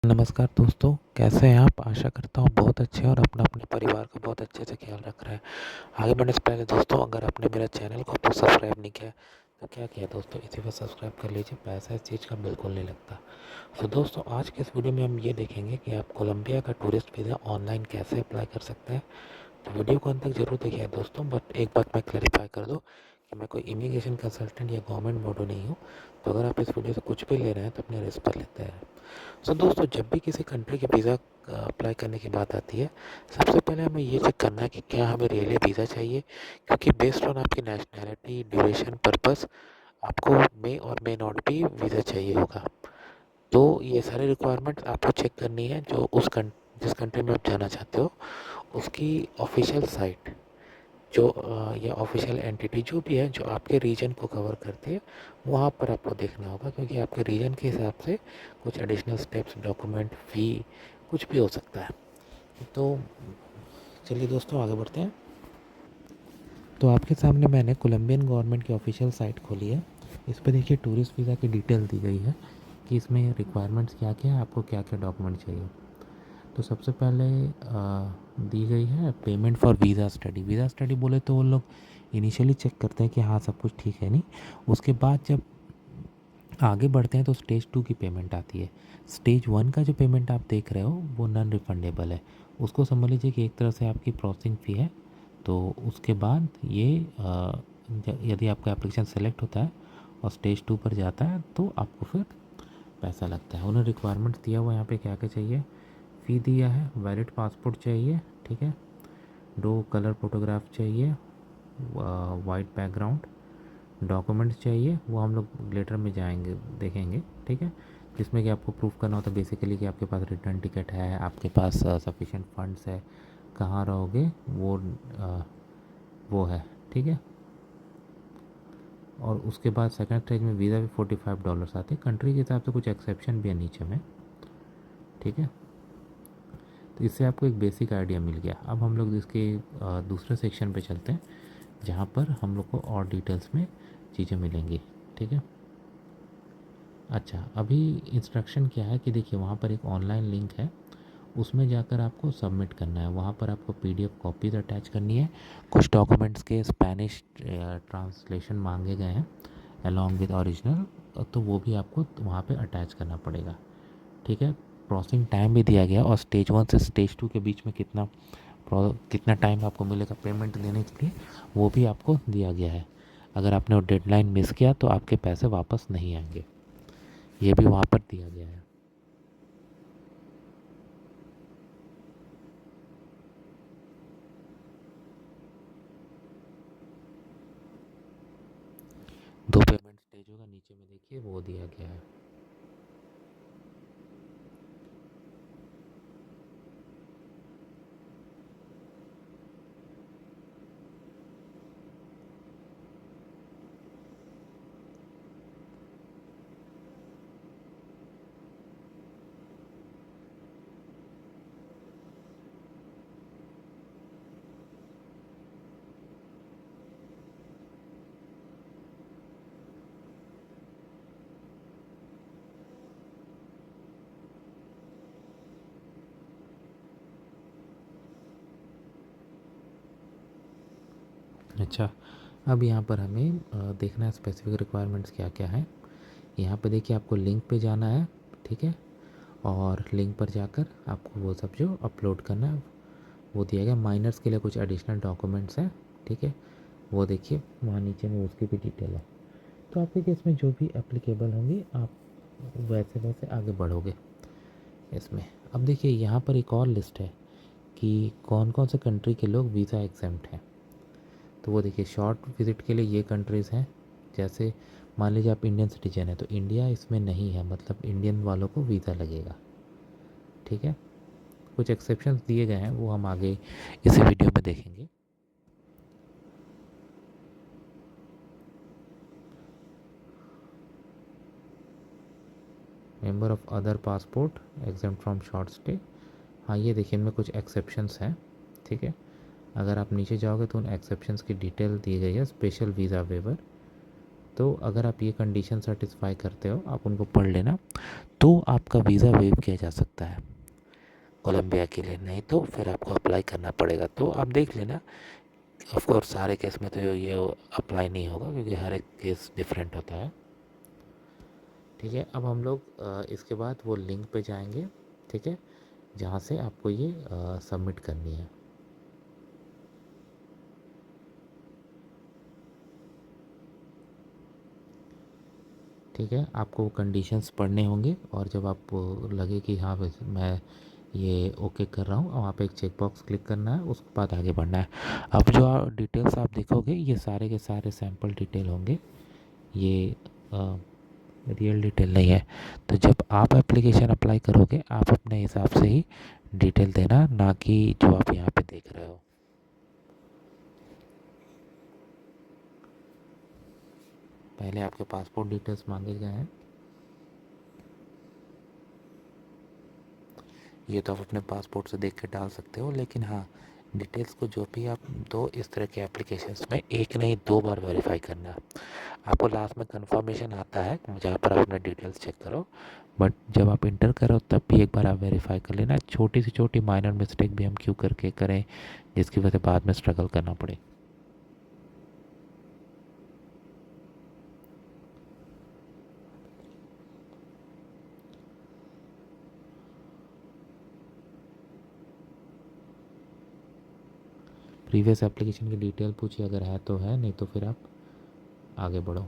नमस्कार दोस्तों, कैसे हैं आप? आशा करता हूँ बहुत अच्छे हैं और अपना अपने परिवार का बहुत अच्छे से ख्याल रख रहे हैं। आगे बढ़ने से पहले दोस्तों, अगर आपने मेरा चैनल को तो सब्सक्राइब नहीं किया तो क्या किया दोस्तों, इसी पर सब्सक्राइब कर लीजिए। पैसा इस चीज़ का बिल्कुल नहीं लगता। तो दोस्तों, आज के इस वीडियो में हम ये देखेंगे कि आप कोलंबिया का टूरिस्ट वीज़ा ऑनलाइन कैसे अप्लाई कर सकते हैं। तो वीडियो को अंत तक जरूर देखिए दोस्तों। बट एक बात मैं क्लैरिफाई कर दूँ कि मैं कोई इमिग्रेशन कंसल्टेंट या गवर्नमेंट बॉडी नहीं हूँ। तो अगर आप इस वीडियो से कुछ भी ले रहे हैं तो अपने रिस्क पर लेते हैं। सो दोस्तों, जब भी किसी कंट्री के वीज़ा अप्लाई करने की बात आती है, सबसे पहले हमें ये चेक करना है कि क्या हमें रियली वीज़ा चाहिए, क्योंकि बेस्ड ऑन आपकी नेशनैलिटी, ड्यूरेशन, पर्पस आपको मे और मे नॉट भी वीज़ा चाहिए होगा। तो ये सारे रिक्वायरमेंट्स आपको चेक करनी है जो जिस कंट्री में आप जाना चाहते हो उसकी ऑफिशियल साइट जो या ऑफिशियल एंटिटी जो भी है जो आपके रीजन को कवर करती है, वहाँ पर आपको देखना होगा, क्योंकि आपके रीजन के हिसाब से कुछ एडिशनल स्टेप्स, डॉक्यूमेंट, फ़ी कुछ भी हो सकता है। तो चलिए दोस्तों, आगे बढ़ते हैं। तो आपके सामने मैंने कोलंबियन गवर्नमेंट की ऑफिशियल साइट खोली है। इस पर देखिए टूरिस्ट वीज़ा की डिटेल दी गई है कि इसमें रिक्वायरमेंट्स क्या क्या है, आपको क्या क्या डॉक्यूमेंट चाहिए। तो सबसे पहले दी गई है payment for visa study. Visa study बोले तो वो लोग इनिशियली चेक करते हैं कि हाँ सब कुछ ठीक है नहीं। उसके बाद जब आगे बढ़ते हैं तो स्टेज 2 की पेमेंट आती है। स्टेज 1 का जो पेमेंट आप देख रहे हो वो नॉन रिफंडेबल है। उसको समझ लीजिए कि एक तरह से आपकी प्रोसेसिंग फ़ी है। तो उसके बाद ये यदि आपका एप्लीकेशन सेलेक्ट होता है और स्टेज 2 पर जाता है तो आपको फिर पैसा लगता है। उन्होंने रिक्वायरमेंट्स दिया हुआ यहाँ पे क्या क्या चाहिए। फ़ी दिया है, वैलिड पासपोर्ट चाहिए, ठीक है, 2 कलर फोटोग्राफ चाहिए, वाइट बैकग्राउंड, डॉक्यूमेंट्स चाहिए, वो हम लोग लेटर में जाएंगे देखेंगे, ठीक है, जिसमें कि आपको प्रूफ करना होता है बेसिकली कि आपके पास रिटर्न टिकट है, आपके पास सफिशिएंट फंड्स है, कहाँ रहोगे वो है, ठीक है। और उसके बाद सेकंड स्टेज में वीज़ा भी $45 आते हैं। कंट्री के हिसाब से कुछ एक्सेप्शन भी है नीचे में, ठीक है। तो इससे आपको एक बेसिक आइडिया मिल गया। अब हम लोग इसके दूसरे सेक्शन पे चलते हैं जहाँ पर हम लोग को और डिटेल्स में चीज़ें मिलेंगी, ठीक है। अच्छा, अभी इंस्ट्रक्शन क्या है कि देखिए वहाँ पर एक ऑनलाइन लिंक है, उसमें जाकर आपको सबमिट करना है। वहाँ पर आपको पीडीएफ कॉपीज़ अटैच करनी है। कुछ डॉक्यूमेंट्स के स्पेनिश ट्रांसलेशन मांगे गए हैं अलॉन्ग विद ओरिजिनल, तो वो भी आपको वहाँ पे अटैच करना पड़ेगा, ठीक है। प्रोसेसिंग टाइम भी दिया गया और स्टेज 1 से स्टेज 2 के बीच में कितना टाइम आपको मिलेगा पेमेंट देने के लिए, वो भी आपको दिया गया है। अगर आपने वो डेडलाइन मिस किया तो आपके पैसे वापस नहीं आएंगे, ये भी वहाँ पर दिया गया है। दो पेमेंट स्टेजों का नीचे में देखिए वो दिया गया है। अच्छा, अब यहाँ पर हमें देखना है स्पेसिफिक रिक्वायरमेंट्स क्या क्या है। यहाँ पे देखिए आपको लिंक पे जाना है, ठीक है, और लिंक पर जाकर आपको वो सब जो अपलोड करना है वो दिया गया। माइनर्स के लिए कुछ एडिशनल डॉक्यूमेंट्स हैं, ठीक है, वो देखिए वहाँ नीचे में उसकी भी डिटेल है। तो आपके केस में जो भी एप्लीकेबल होंगी आप वैसे वैसे आगे बढ़ोगे इसमें। अब देखिए यहाँ पर एक और लिस्ट है कि कौन कौन से कंट्री के लोग वीज़ा एग्जेम्प्ट हैं। तो वो देखिए शॉर्ट विज़िट के लिए ये कंट्रीज़ हैं। जैसे मान लीजिए आप इंडियन सिटीजन है तो इंडिया इसमें नहीं है, मतलब इंडियन वालों को वीज़ा लगेगा, ठीक है। कुछ एक्सेप्शंस दिए गए हैं वो हम आगे इसी वीडियो में देखेंगे। Member of other passport exempt from short stay, हाँ ये देखिए इनमें कुछ एक्सेप्शंस हैं, ठीक है। अगर आप नीचे जाओगे तो उन एक्सेप्शंस की डिटेल दी गई है। स्पेशल वीज़ा वेवर, तो अगर आप ये कंडीशन सेटिस्फाई करते हो, आप उनको पढ़ लेना, तो आपका वीज़ा वेव किया जा सकता है कोलंबिया के लिए। नहीं तो फिर आपको अप्लाई करना पड़ेगा। तो आप देख लेना। ऑफ कोर्स सारे केस में तो ये अप्लाई नहीं होगा, क्योंकि हर एक केस डिफरेंट होता है। ठीक है, अब हम लोग इसके बाद वो लिंक पे जाएंगे, ठीक है, जहाँ से आपको ये सबमिट करनी है। ठीक है, आपको कंडीशंस पढ़ने होंगे, और जब आपको लगे कि हाँ मैं ये ओके कर रहा हूँ, वहाँ पे एक चेक बॉक्स क्लिक करना है, उसके बाद आगे बढ़ना है। अब जो डिटेल्स आप देखोगे, ये सारे के सारे सैम्पल डिटेल होंगे, ये रियल डिटेल नहीं है। तो जब आप एप्लीकेशन अप्लाई करोगे, आप अपने हिसाब से ही डिटेल देना, ना कि जो आप यहाँ पे देख रहे हो। पहले आपके पासपोर्ट डिटेल्स मांगे गए हैं, ये तो आप अपने पासपोर्ट से देख के डाल सकते हो, लेकिन हाँ, डिटेल्स को जो भी आप दो इस तरह के एप्लीकेशंस में, एक नहीं 2 बार वेरीफाई करना। आपको लास्ट में कंफर्मेशन आता है जहाँ पर आप अपने डिटेल्स चेक करो, बट जब आप इंटर करो तब भी एक बार आप वेरीफाई कर लेना। छोटी से छोटी माइनर मिस्टेक भी हम क्यों करके करें, जिसकी वजह से बाद में स्ट्रगल करना पड़े। प्रीवियस एप्लीकेशन की डिटेल पूछिए, अगर है तो है, नहीं तो फिर आप आगे बढ़ो।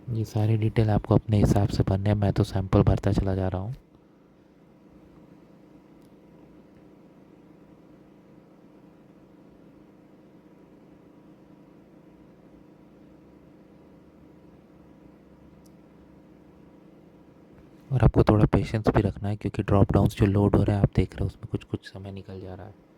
ये सारी डिटेल आपको अपने हिसाब से भरने हैं, मैं तो सैंपल भरता चला जा रहा हूँ। और आपको थोड़ा पेशेंस भी रखना है, क्योंकि ड्रॉप डाउन्स जो लोड हो रहा है आप देख रहे हो, उसमें कुछ कुछ समय निकल जा रहा है।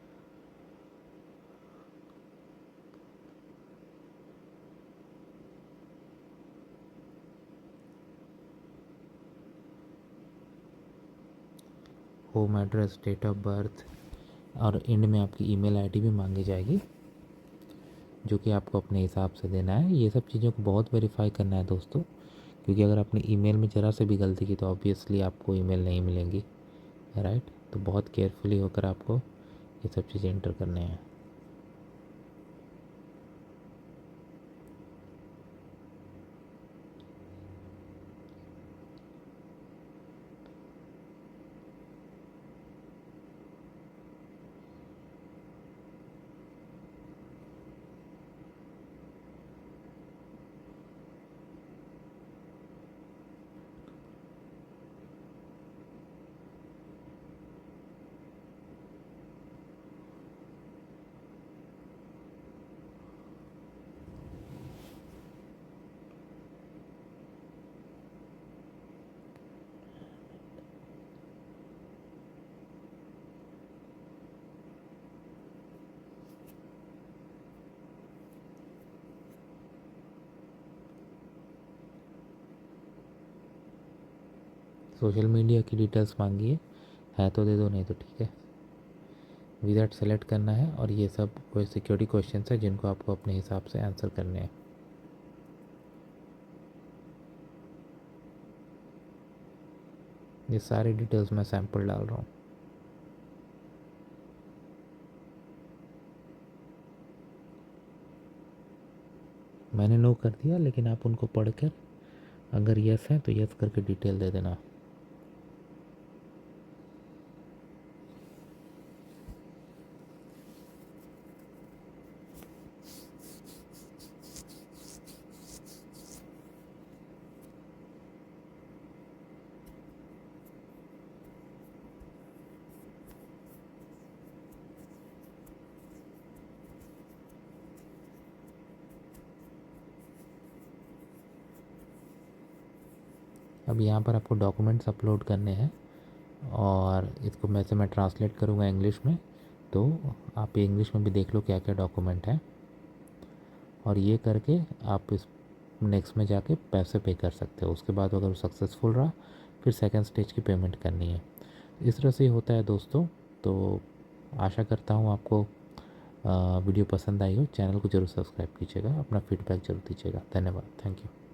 Home address, date of birth, और एंड में आपकी ईमेल आईडी भी मांगी जाएगी, जो कि आपको अपने हिसाब से देना है। ये सब चीज़ों को बहुत वेरीफाई करना है दोस्तों, क्योंकि अगर आपने ईमेल में ज़रा से भी गलती की तो ऑब्वियसली आपको ईमेल नहीं मिलेंगी, राइट। तो बहुत केयरफुली होकर आपको ये सब चीज़ें एंटर करने हैं। सोशल मीडिया की डिटेल्स मांगी है तो दे दो, नहीं तो ठीक है। विदाउट सेलेक्ट करना है, और ये सब कोई सिक्योरिटी क्वेश्चन है जिनको आपको अपने हिसाब से आंसर करने हैं। ये सारी डिटेल्स मैं सैंपल डाल रहा हूँ। मैंने नो कर दिया, लेकिन आप उनको पढ़कर अगर यस है तो यस करके डिटेल दे देना। अब यहाँ पर आपको डॉक्यूमेंट्स अपलोड करने हैं और इसको मैं ट्रांसलेट करूँगा इंग्लिश में, तो आप इंग्लिश में भी देख लो क्या क्या डॉक्यूमेंट है, और ये करके आप इस नेक्स्ट में जाके पैसे पे कर सकते हो। उसके बाद अगर सक्सेसफुल रहा फिर सेकंड स्टेज की पेमेंट करनी है। इस तरह से ही होता है दोस्तों। तो आशा करता हूँ आपको वीडियो पसंद आई हो। चैनल को जरूर सब्सक्राइब कीजिएगा, अपना फीडबैक जरूर दीजिएगा। धन्यवाद, थैंक यू।